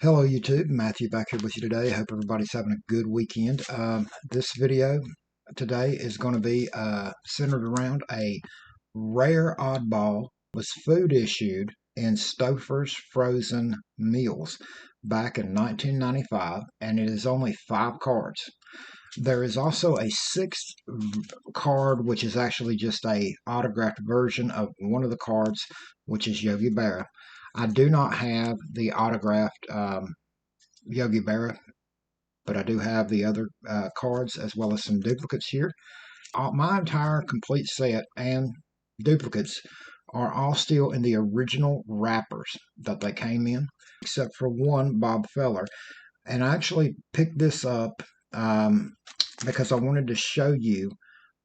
Hello YouTube, Matthew back here with you today. Hope everybody's having a good weekend. This video today is going to be centered around a rare oddball was food issued in Stouffer's frozen meals back in 1995, and it is only 5 cards. There is also a sixth card, which is actually just a autographed version of one of the cards, which is Yogi Berra. I do not have the autographed Yogi Berra, but I do have the other cards as well as some duplicates here. My entire complete set and duplicates are all still in the original wrappers that they came in, except for one Bob Feller. And I actually picked this up because I wanted to show you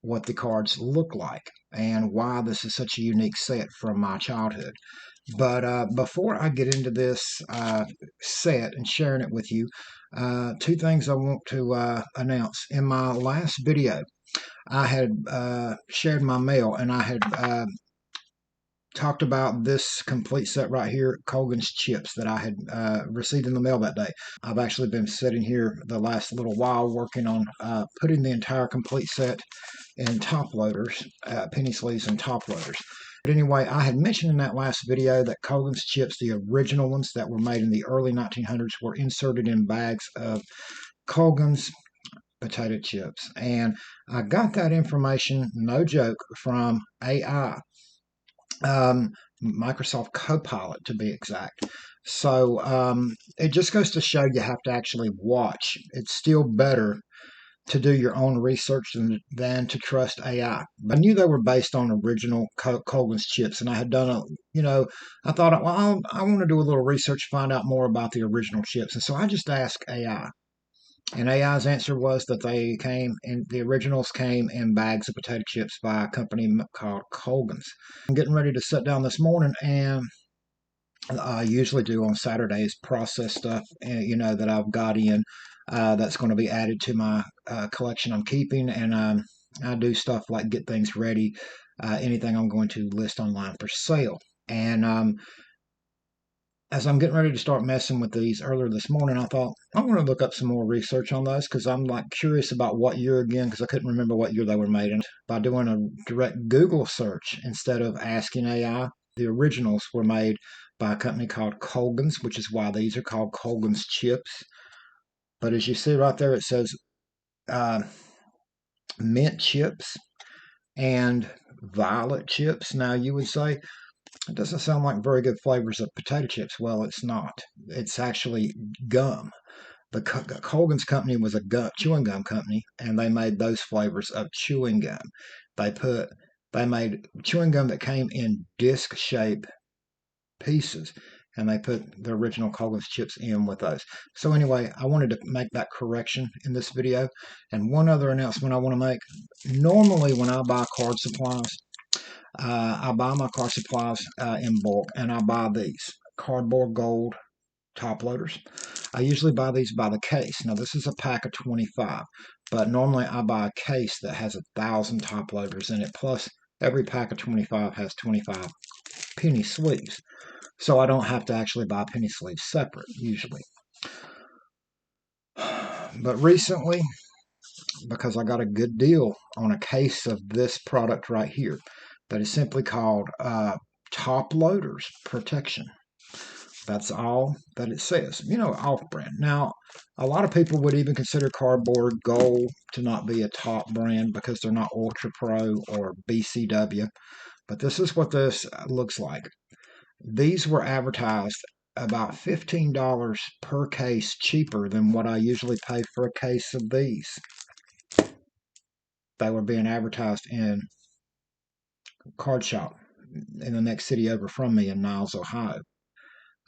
what the cards look like and why this is such a unique set from my childhood. But before I get into this set and sharing it with you, two things I want to announce. In my last video, I had shared my mail and I had talked about this complete set right here, Colgan's chips, that I had received in the mail that day. I've actually been sitting here the last little while working on putting the entire complete set in top loaders, penny sleeves and top loaders. But anyway, I had mentioned in that last video that Colgan's chips, the original ones that were made in the early 1900s, were inserted in bags of Colgan's potato chips. And I got that information, no joke, from AI, Microsoft Copilot to be exact. So it just goes to show you have to actually watch. It's still better to do your own research than to trust AI. But I knew they were based on original Colgan's chips, and I had done I thought, well, I want to do a little research, find out more about the original chips. And so I just asked AI. And AI's answer was that the originals came in bags of potato chips by a company called Colgan's. I'm getting ready to sit down this morning, and I usually do on Saturdays process stuff, that I've got in that's going to be added to my collection I'm keeping, and I do stuff like get things ready, anything I'm going to list online for sale. And as I'm getting ready to start messing with these earlier this morning, I thought I'm going to look up some more research on those because I'm like curious about what year again, because I couldn't remember what year they were made. And by doing a direct Google search instead of asking AI, the originals were made by a company called Colgan's, which is why these are called Colgan's chips. But as you see right there, it says uh, mint chips and violet chips. Now you would say, it doesn't sound like very good flavors of potato chips. Well, it's not. It's actually gum. The Colgan's company was a chewing gum company, and they made those flavors of chewing gum. They made chewing gum that came in disc shape pieces, and they put the original Colgan's chips in with those. So anyway, I wanted to make that correction in this video. And one other announcement I want to make. Normally, when I buy card supplies, I buy my car supplies in bulk, and I buy these cardboard gold top loaders. I usually buy these by the case. Now, this is a pack of 25, but normally I buy a case that has 1,000 top loaders in it, plus every pack of 25 has 25 penny sleeves. So I don't have to actually buy penny sleeves separate, usually. But recently, because I got a good deal on a case of this product right here that is simply called Top Loaders Protection. That's all that it says, off brand. Now, a lot of people would even consider Cardboard Gold to not be a top brand because they're not Ultra Pro or BCW. But this is what this looks like. These were advertised about $15 per case cheaper than what I usually pay for a case of these. They were being advertised in Card Shop in the next city over from me in Niles, Ohio.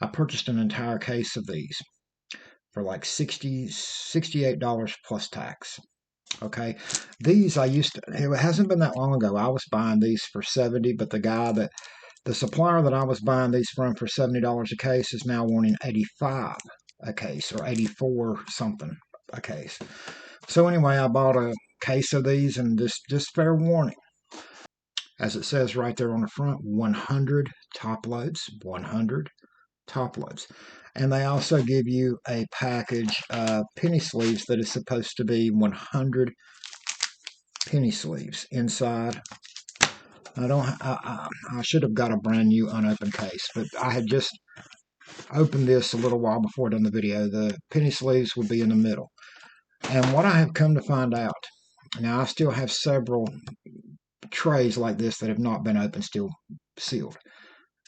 I purchased an entire case of these for like $68 plus tax. Okay, these it hasn't been that long ago. I was buying these for $70, but the supplier that I was buying these from for $70 a case is now wanting $85 a case or 84 something a case. So anyway, I bought a case of these, and just fair warning, as it says right there on the front, 100 top loads, 100 top loads. And they also give you a package of penny sleeves that is supposed to be 100 penny sleeves inside. I should have got a brand new unopened case, but I had just opened this a little while before done the video. The penny sleeves would be in the middle. And what I have come to find out, now I still have several trays like this that have not been opened, still sealed.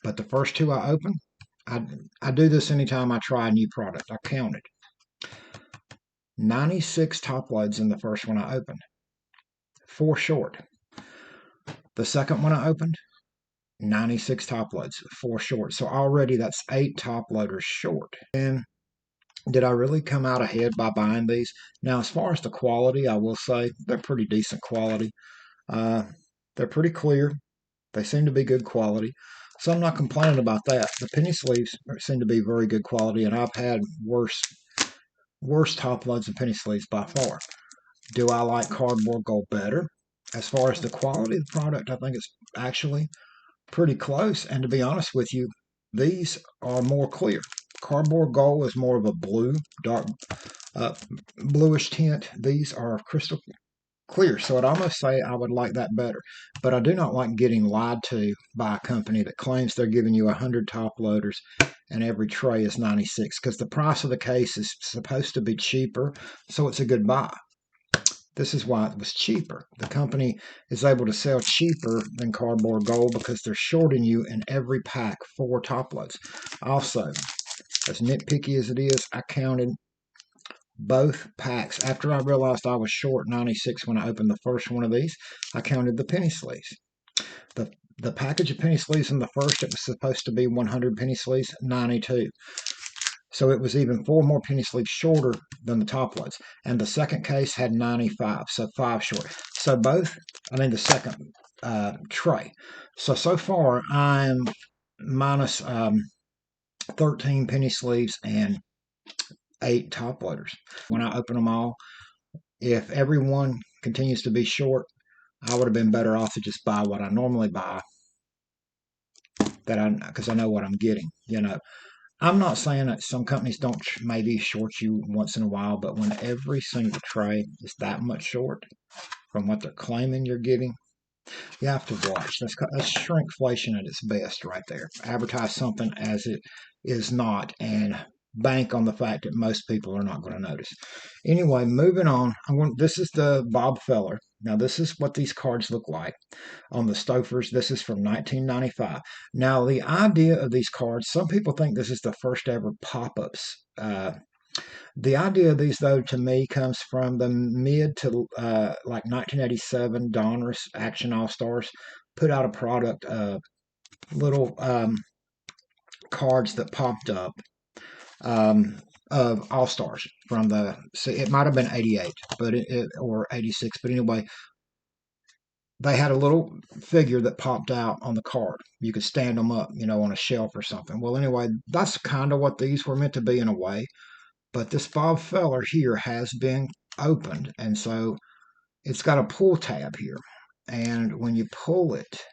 But the first two I opened, I do this anytime I try a new product. I counted 96 top loads in the first one I opened, 4 short. The second one I opened, 96 top loads, 4 short. So already that's 8 top loaders short. And did I really come out ahead by buying these? Now, as far as the quality, I will say they're pretty decent quality. They're pretty clear. They seem to be good quality. So I'm not complaining about that. The penny sleeves seem to be very good quality, and I've had worse top loads than penny sleeves by far. Do I like cardboard gold better? As far as the quality of the product, I think it's actually pretty close. And to be honest with you, these are more clear. Cardboard gold is more of a blue, dark, bluish tint. These are crystal clear. So I'd almost say I would like that better. But I do not like getting lied to by a company that claims they're giving you 100 top loaders and every tray is 96, because the price of the case is supposed to be cheaper, so it's a good buy. This is why it was cheaper. The company is able to sell cheaper than cardboard gold because they're shorting you in every pack 4 top loads. Also, as nitpicky as it is, I counted both packs. After I realized I was short 96 when I opened the first one of these, I counted the penny sleeves. The package of penny sleeves in the first, it was supposed to be 100 penny sleeves, 92. So it was even 4 more penny sleeves shorter than the top loads. And the second case had 95, so 5 short. So the second tray. So far, I'm minus 13 penny sleeves and 8 top loaders. When I open them all, if everyone continues to be short, I would have been better off to just buy what I normally buy, because I know what I'm getting. I'm not saying that some companies don't maybe short you once in a while, but when every single tray is that much short from what they're claiming you're getting, you have to watch. That's shrinkflation at its best right there. Advertise something as it is not and bank on the fact that most people are not going to notice. Anyway, moving on. This is the Bob Feller. Now, this is what these cards look like on the Stouffers. This is from 1995. Now, the idea of these cards, some people think this is the first ever pop-ups. The idea of these, though, to me, comes from the mid to like 1987. Donruss Action All-Stars put out a product of little cards that popped up of All-Stars from it might have been 88, or 86, but anyway, they had a little figure that popped out on the card. You could stand them up, on a shelf or something. Well, anyway, that's kind of what these were meant to be in a way. But this Bob Feller here has been opened, and so it's got a pull tab here. And when you pull it,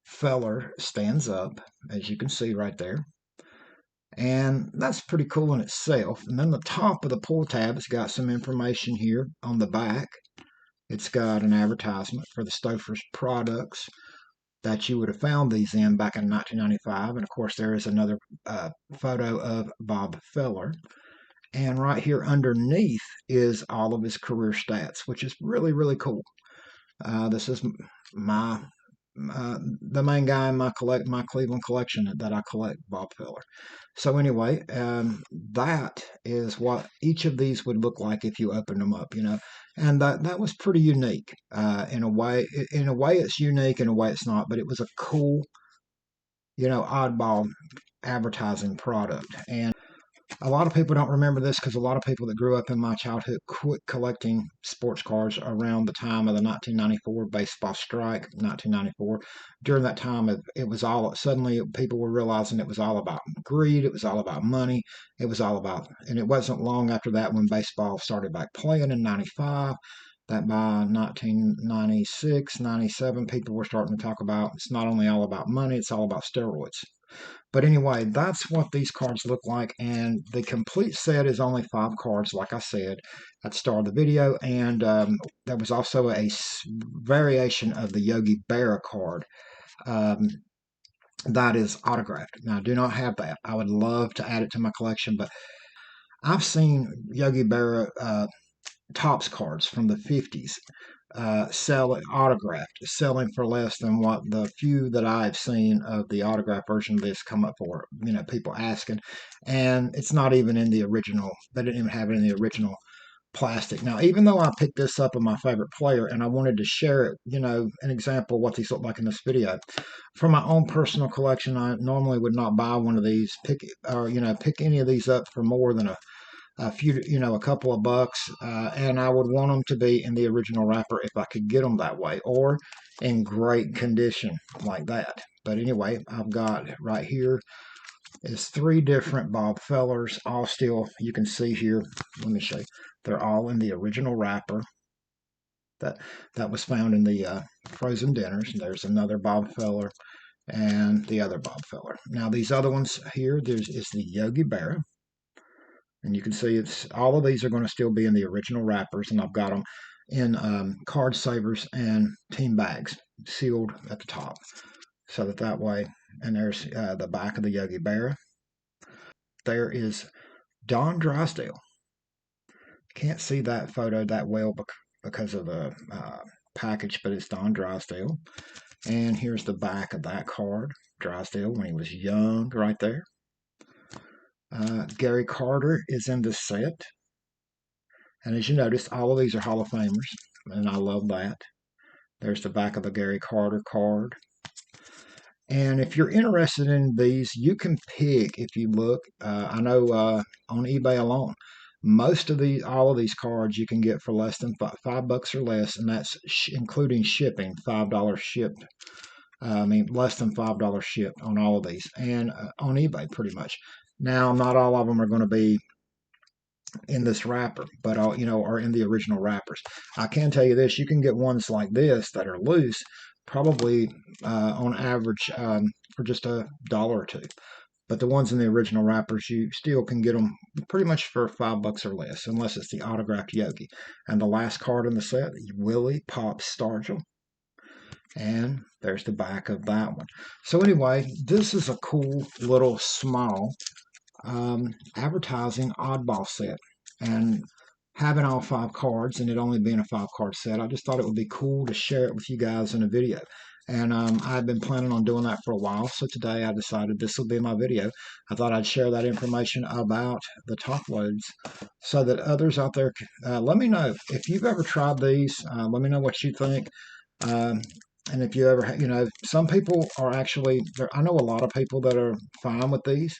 Feller stands up, as you can see right there. And that's pretty cool in itself. And then the top of the pull tab, it's got some information here on the back. It's got an advertisement for the Stouffer's products that you would have found these in back in 1995. And of course, there is another photo of Bob Feller. And right here underneath is all of his career stats, which is really, really cool. This is the main guy in my Cleveland collection that I collect, Bob Feller. So anyway, that is what each of these would look like if you opened them up, and that was pretty unique in a way. In a way, it's unique. In a way, it's not. But it was a cool, oddball advertising product. And a lot of people don't remember this because a lot of people that grew up in my childhood quit collecting sports cards around the time of the 1994 baseball strike, 1994. During that time, suddenly people were realizing it was all about greed, it was all about money, and it wasn't long after that when baseball started back playing in 95, that by 1996, 97, people were starting to talk about it's not only all about money, it's all about steroids. But anyway, that's what these cards look like, and the complete set is only 5 cards, like I said at the start of the video. And there was also a variation of the Yogi Berra card um, that is autographed. Now, I do not have that. I would love to add it to my collection, but I've seen Yogi Berra Topps cards from the 50s selling autographed, selling for less than what the few that I've seen of the autographed version of this come up for. You know, people asking, and it's not even in the original. They didn't even have it in the original plastic. Now, even though I picked this up in my favorite player and I wanted to share it, you know, an example of what these look like in this video. For my own personal collection, I normally would not buy one of these, pick any of these up for more than a few, you know, a couple of bucks, and I would want them to be in the original wrapper if I could get them that way, or in great condition like that. But anyway, I've got right here is 3 different Bob Fellers, all still, you can see here, let me show you, they're all in the original wrapper that was found in the frozen dinners. There's another Bob Feller and the other Bob Feller. Now these other ones here, is the Yogi Berra. And you can see it's all of these are going to still be in the original wrappers, and I've got them in card savers and team bags sealed at the top, so that way. And there's the back of the Yogi Berra. There is Don Drysdale. Can't see that photo that well because of the package, but it's Don Drysdale. And here's the back of that card, Drysdale when he was young, right there. Gary Carter is in the set. And as you notice, all of these are Hall of Famers, and I love that. There's the back of the Gary Carter card. And if you're interested in these, you can pick, if you look, I know on eBay alone, all of these cards you can get for less than $5 or less, and that's including shipping, $5 shipped. Less than $5 shipped on all of these, and on eBay pretty much. Now, not all of them are going to be in this wrapper, but are in the original wrappers. I can tell you this: you can get ones like this that are loose, probably on average for just $1 or $2. But the ones in the original wrappers, you still can get them pretty much for $5 or less, unless it's the autographed Yogi. And the last card in the set, Willie Pop Stargell. And there's the back of that one. So anyway, this is a cool little small advertising oddball set, and having all 5 cards and it only being a 5-card set, I just thought it would be cool to share it with you guys in a video. And I've been planning on doing that for a while, so today I decided this will be my video. I thought I'd share that information about the top loads so that others out there, let me know if you've ever tried these. Let me know what you think. And if you ever, some people are actually, I know a lot of people that are fine with these.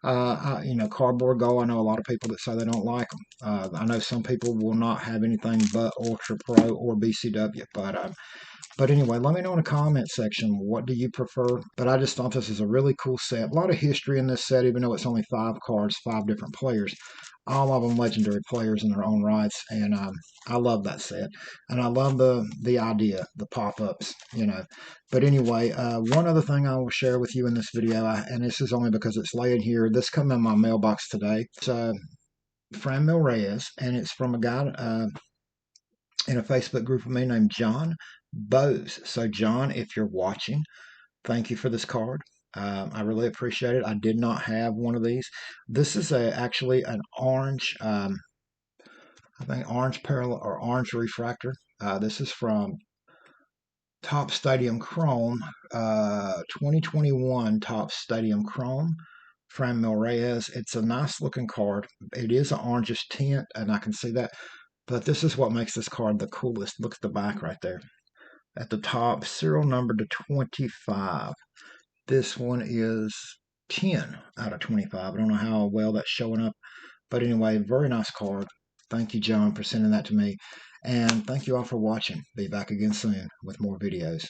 Cardboard Go, I know a lot of people that say they don't like them. I know some people will not have anything but Ultra Pro or BCW. But anyway, let me know in the comment section, what do you prefer? But I just thought this is a really cool set. A lot of history in this set, even though it's only 5 cards, 5 different players. All of them legendary players in their own rights, and I love that set, and I love the idea, the pop-ups, But anyway, one other thing I will share with you in this video, and this is only because it's laying here. This came in my mailbox today. It's Fran Reyes, and it's from a guy in a Facebook group of me named John Bose. So John, if you're watching, thank you for this card. I really appreciate it. I did not have one of these. This is actually an orange, I think orange parallel or orange refractor. This is from Top Stadium Chrome, 2021 Top Stadium Chrome, Fran Reyes. It's a nice looking card. It is an orangish tint, and I can see that. But this is what makes this card the coolest. Look at the back right there. At the top, serial number to 25. This one is 10 out of 25. I don't know how well that's showing up. But anyway, very nice card. Thank you, John, for sending that to me. And thank you all for watching. Be back again soon with more videos.